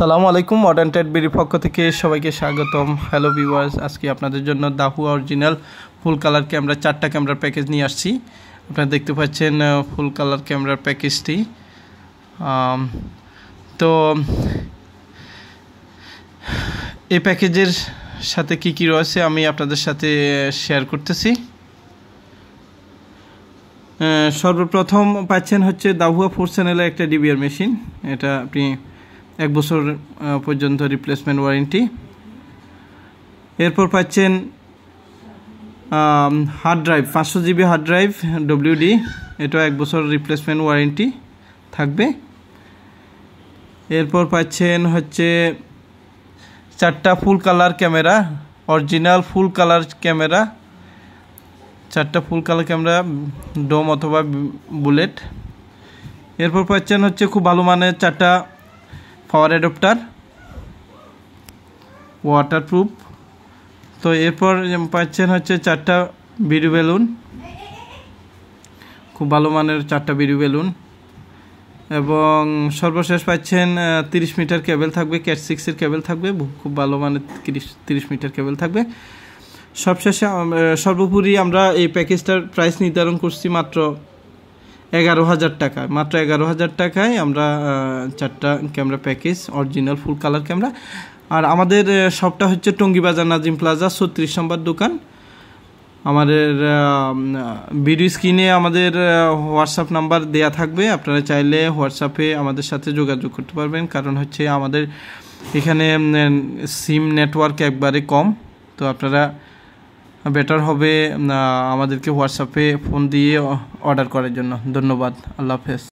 আসসালামু আলাইকুম modern TET বিডির পক্ষ থেকে সবাইকে স্বাগতম। হ্যালো ভিউয়ার্স, আজকে আপনাদের জন্য দাহুয়া অরিজিনাল ফুল কালার ক্যামেরা 4টা ক্যামেরার প্যাকেজ নিয়ে আসছি। আপনারা দেখতে পাচ্ছেন ফুল কালার ক্যামেরার প্যাকেজটি। তো এই প্যাকেজের সাথে কি কি রয়েছে আমি আপনাদের সাথে শেয়ার করতেছি। সর্বপ্রথম পাচ্ছেন হচ্ছে দাহুয়া 4 চ্যানেলের একটা ডিবিআর মেশিন। এটা আপনি 1 বছর পর্যন্ত রিপ্লেসমেন্ট ওয়ারেন্টি। এরপর পাচ্ছেন hard drive 500 GB hard drive WD, এটা 1 বছর রিপ্লেসমেন্ট ওয়ারেন্টি থাকবে। এরপর পাচ্ছেন হচ্ছে 4টা ফুল colour camera, original full colour camera, 4টা ফুল কালার ক্যামেরা ডোম অথবা বুলেট। এরপর পাচ্ছেন হচ্ছে খুব ভালো মানের 4টা পাওয়ার অ্যাডাপ্টার, ওয়াটারপ্রুফ। তো এরপর পাচ্ছেন হচ্ছে 4টা বিডি বেলুন, খুব ভালো মানের 4টা বিডি বেলুন। এবং সর্বশেষ পাচ্ছেন 30 মিটার কেবল থাকবে, ক্যাট 6 এর কেবল থাকবে, খুব ভালো মানের 30 মিটার কেবল থাকবে। সবশেষে সর্বোপরি আমরা এই প্যাকেজটার প্রাইস নির্ধারণ করছি মাত্র 11,000 টাকা। মাত্র 11,000 টাকায় আমরা 4টা camera package, original full colour camera. আর আমাদের শপটা হচ্ছে টঙ্গীবাজার নাজিম প্লাজা 36 নম্বর দোকান। আমাদের ভিডিও স্ক্রিনে আমাদের হোয়াটসঅ্যাপ নাম্বার দেয়া থাকবে, আপনারা চাইলে হোয়াটসঅ্যাপে আমাদের সাথে যোগাযোগ করতে পারবেন। কারণ হচ্ছে আমাদের এখানে সিম নেটওয়ার্ক একবারে কম, তো আপনারা বেটার হবে আমাদেরকে হোয়াটসঅ্যাপে ফোন দিয়ে অর্ডার করার জন্য। ধন্যবাদ, আল্লাহ হাফেজ।